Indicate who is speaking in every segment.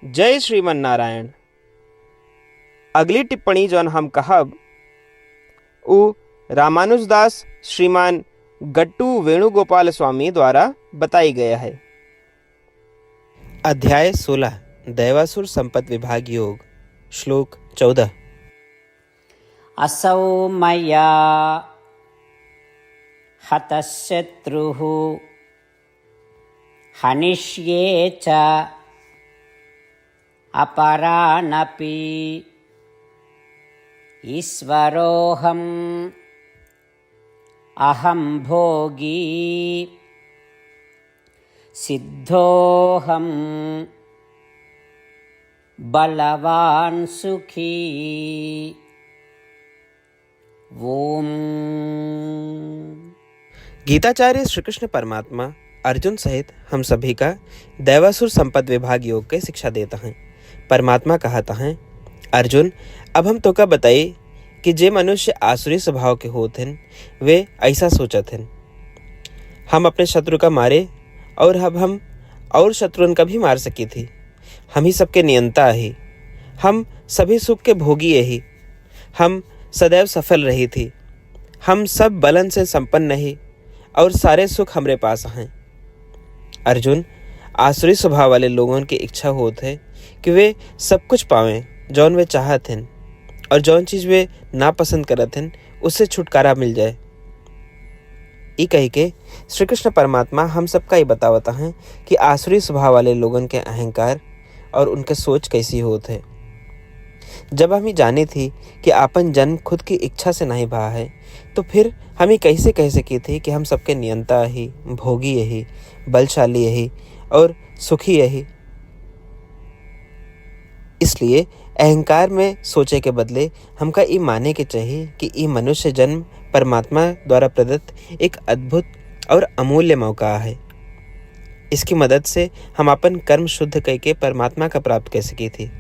Speaker 1: जय श्रीमन नारायण। अगली टिप्पणी जौन हम कहब उ रामानुजदास श्रीमान गट्टू वेणुगोपाल स्वामी द्वारा बताई गया है। अध्याय 16 दैवासुर संपत विभाग योग श्लोक 14।
Speaker 2: असौ मया हतः शत्रुः हनिष्ये च अपरानपि ईश्वरोऽहम् अहं भोगी सिद्धोऽहं बलवान् सुखी। ओम।
Speaker 1: गीताचार्य श्री कृष्ण परमात्मा अर्जुन सहित हम सभी का दैवासुर संपद विभाग योग के शिक्षा देता है। परमात्मा कहता है, अर्जुन अब हम तो का बताई कि जे मनुष्य आसुरी स्वभाव के होते हैं वे ऐसा सोचत हैं हम अपने शत्रु का मारे और अब हम और शत्रुन का भी मार सकी थी। हम ही सबके नियंता ही, हम सभी सुख के भोगी ही, हम सदैव सफल रही थी, हम सब बलन से संपन्न नहीं और सारे सुख हमरे पास हैं। अर्जुन आसुरी स्वभाव वाले लोगों की इच्छा होत है कि वे सब कुछ पावें जौन वे चाहत हैं और जौन चीज वे नापसंद करत हैं उससे छुटकारा मिल जाए। ई कही के श्री कृष्ण परमात्मा हम सबका ही बतावता है कि आसुरी स्वभाव वाले लोगों के अहंकार और उनके सोच कैसी होत है। जब हम ही जानी थी कि आपन जन्म खुद की इच्छा से नहीं भा है तो फिर हम ही कैसे कह सकी थी कि हम सबके नियंता ही, भोगी यही, बलशाली यही और सुखी यही। इसलिए अहंकार में सोचे के बदले हमका ई माने के चाहिए कि ई मनुष्य जन्म परमात्मा द्वारा प्रदत्त एक अद्भुत और अमूल्य मौका है। इसकी मदद से हम अपन कर्म शुद्ध करके परमात्मा का प्राप्त कर सकी थी।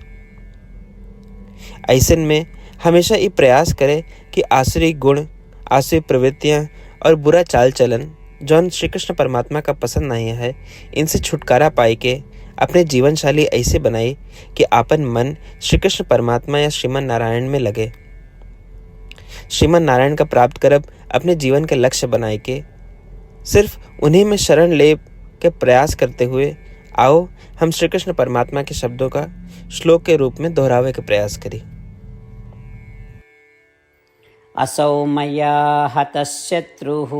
Speaker 1: ऐसे में हमेशा ये प्रयास करें कि आसुरी गुण, आसुरी प्रवृत्तियां और बुरा चाल चलन जौन श्री कृष्ण परमात्मा का पसंद नहीं है, इनसे छुटकारा पाए के अपने जीवन शैली ऐसे बनाए कि आपन मन श्री कृष्ण परमात्मा या श्रीमन नारायण में लगे। श्रीमन नारायण का प्राप्त करब अपने जीवन के लक्ष्य बनाए के सिर्फ उन्हीं में शरण ले के प्रयास करते हुए आओ हम श्री कृष्ण परमात्मा के शब्दों का श्लोक के रूप में दोहरावे के प्रयास करें।
Speaker 2: असौ मया हतः शत्रुः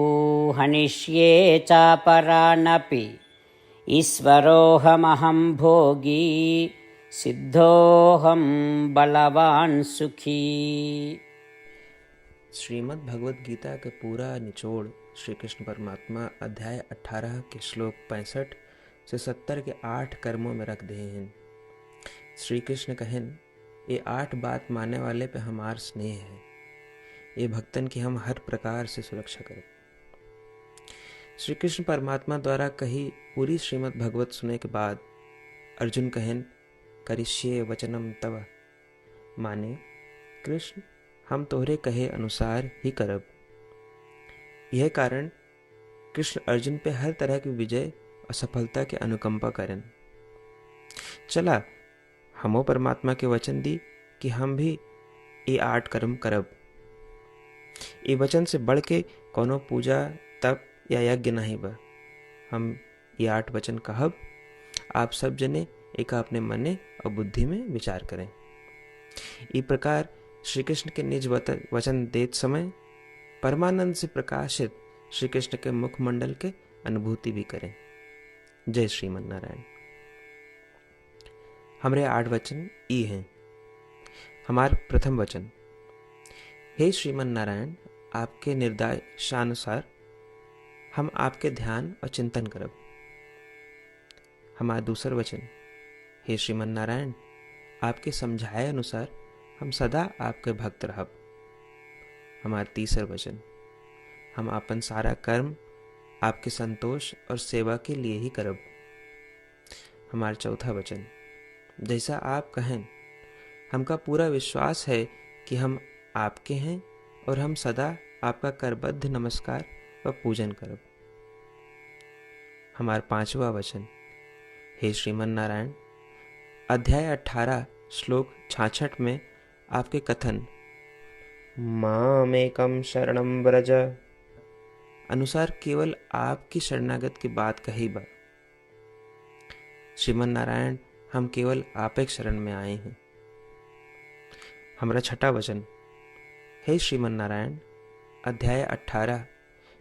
Speaker 2: हनिष्ये चापरानपि ईश्वरोऽहमहं भोगी सिद्धोऽहं बलवान सुखी।
Speaker 1: श्रीमद् भगवद गीता के पूरा निचोड़ श्री कृष्ण परमात्मा अध्याय 18 के श्लोक 65 से 70 के 8 कर्मों में रख दे हैं। श्री कृष्ण कहन, ये 8 बात मानने वाले पे हमार स्नेह है, ये भक्तन की हम हर प्रकार से सुरक्षा करें। श्री कृष्ण परमात्मा द्वारा कही पूरी श्रीमद् भगवत सुने के बाद अर्जुन कहन, करिष्ये वचनम तव, माने कृष्ण हम तोहरे कहे अनुसार ही करब। यह कारण कृष्ण अर्जुन पे हर तरह की विजय और सफलता के अनुकंपा करें। चला हमो परमात्मा के वचन दी कि हम भी ये 8 कर्म करब। ये वचन से बढ़ के कोनो पूजा, तप या यज्ञ नहीं बा। हम ये 8 वचन कहब, आप सब जने एक अपने मने और बुद्धि में विचार करें। इस प्रकार श्री कृष्ण के निज वचन देत समय परमानंद से प्रकाशित श्री कृष्ण के मुखमंडल के अनुभूति भी करें। जय श्रीमन नारायण। हमारे 8 वचन ई हैं। हमार प्रथम वचन, हे श्रीमन नारायण, आपके निर्देशानुसार हम आपके ध्यान और चिंतन करब। हमारा दूसर वचन, हे श्रीमन नारायण, आपके समझाए अनुसार हम सदा आपके भक्त रहब। हमारा तीसर वचन, हम अपन सारा कर्म आपके संतोष और सेवा के लिए ही करब। हमारा चौथा वचन, जैसा आप कहें हमका पूरा विश्वास है कि हम आपके हैं और हम सदा आपका करबद्ध नमस्कार व पूजन करब। हमारा 5वां वचन, हे श्रीमन नारायण, अध्याय 18 श्लोक 66 में आपके कथन मामेकम शरणम व्रज अनुसार केवल आपकी शरणागत की बात कही बा। श्रीमन नारायण, हम केवल आप एक शरण में आए हैं। हमारा छठा वचन, हे श्रीमन नारायण, अध्याय 18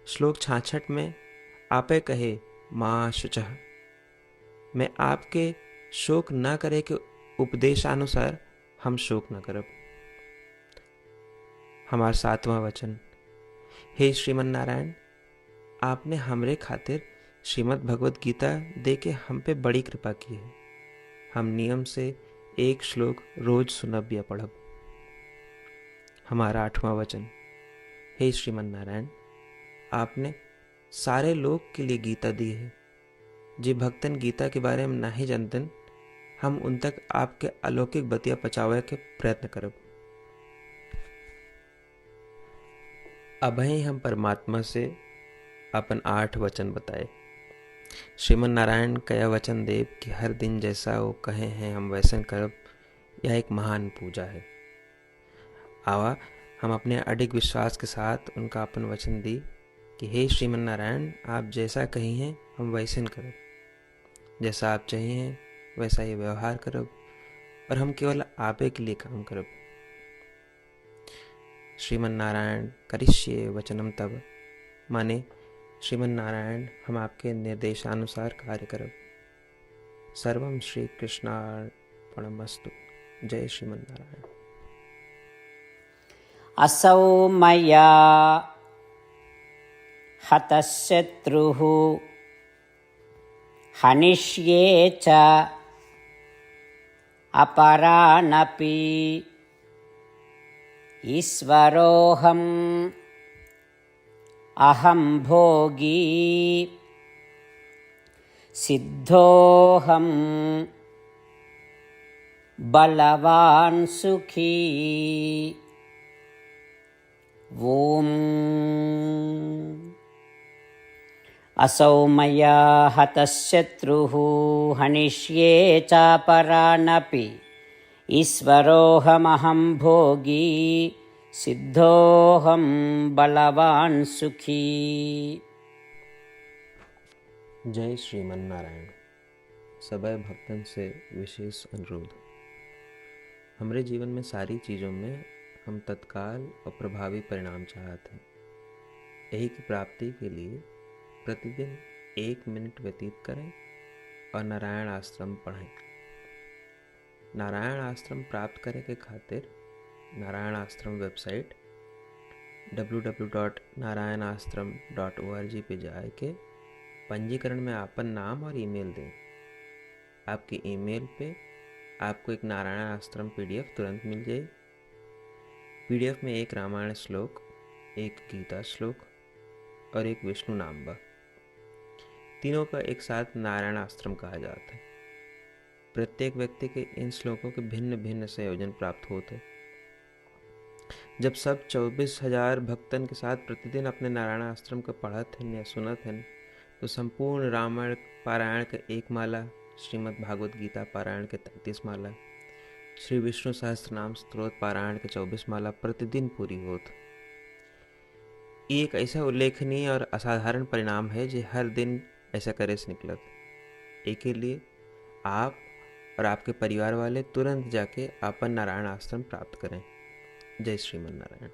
Speaker 1: श्लोक 66 में आपे कहे माँ शुचः, मैं आपके शोक न करे के उपदेशानुसार हम शोक न करब। हमार सातवां वचन, हे श्रीमन नारायण, आपने हमरे खातिर श्रीमद् भगवत गीता दे के हम पे बड़ी कृपा की है। हम नियम से एक श्लोक रोज सुनब या पढ़ब। हमारा आठवां वचन, हे श्रीमन नारायण, आपने सारे लोग के लिए गीता दी है। जे भक्तन गीता के बारे में नहीं जानतन, हम उन तक आपके अलौकिक बतिया पहुंचावे के प्रयत्न करब। अभय हम परमात्मा से अपन 8 वचन बताए। श्रीमन नारायण कया वचन देव कि हर दिन जैसा वो कहे हैं हम वैसन करब, यह एक महान पूजा है। आवा हम अपने अडिग विश्वास के साथ उनका अपन वचन दी कि हे श्रीमन नारायण, आप जैसा कही हैं हम वैसन करब, जैसा आप चाहिए वैसा ही व्यवहार करब, और हम केवल आपे के लिए काम करब। श्रीमन नारायण करिष्ये वचनम तब, माने श्रीमन नारायण हम आपके निर्देशानुसार कार्य करब। सर्वम श्री कृष्णार्पणमस्तु। जय श्रीमन नारायण।
Speaker 2: असौ मया हतः शत्रुः हनिष्ये च अपरानपि ईश्वरोऽहम् अहं भोगी सिद्धोऽहं बलवान् सुखी। ॐ असौ मया हतः शत्रुः हनिष्ये चापरानपि ईश्वरोऽहमहं भोगी सिद्धोऽहं बलवान् सुखी।
Speaker 1: जय श्रीमन नारायण। सबै भक्तन से विशेष अनुरोध, हमरे जीवन में सारी चीज़ों में हम तत्काल और प्रभावी परिणाम चाहते हैं। यही की प्राप्ति के लिए प्रतिदिन 1 मिनट व्यतीत करें और नारायण आश्रम पढ़ें। नारायण आश्रम प्राप्त करे के खातिर नारायण आश्रम वेबसाइट www.narayanashram.org पे जाए के पंजीकरण में आपन नाम और ईमेल दें। आपके ईमेल पे आपको एक नारायण आश्रम PDF तुरंत मिल जाए। PDF में एक रामायण श्लोक, एक गीता श्लोक और एक विष्णु नाम बा। तीनों का एक साथ नारायण आश्रम कहा जाता है। प्रत्येक व्यक्ति के इन श्लोकों के भिन्न भिन्न संयोजन प्राप्त होते। जब सब 24,000 भक्तन के साथ प्रतिदिन अपने नारायण आश्रम को पढ़त हैं या सुनत हैं, तो संपूर्ण रामायण पारायण के 1 माला, श्रीमद् भागवत गीता पारायण के 33 माला, श्री विष्णु सहस्त्रनाम स्तोत्र पारायण के 24 माला प्रतिदिन पूरी होत। एक ऐसा उल्लेखनीय और असाधारण परिणाम है जो हर दिन ऐसा करे से निकलत। एक के लिए आप और आपके परिवार वाले तुरंत जाके अपन नारायण आश्रम प्राप्त करें। जय श्रीमन नारायण।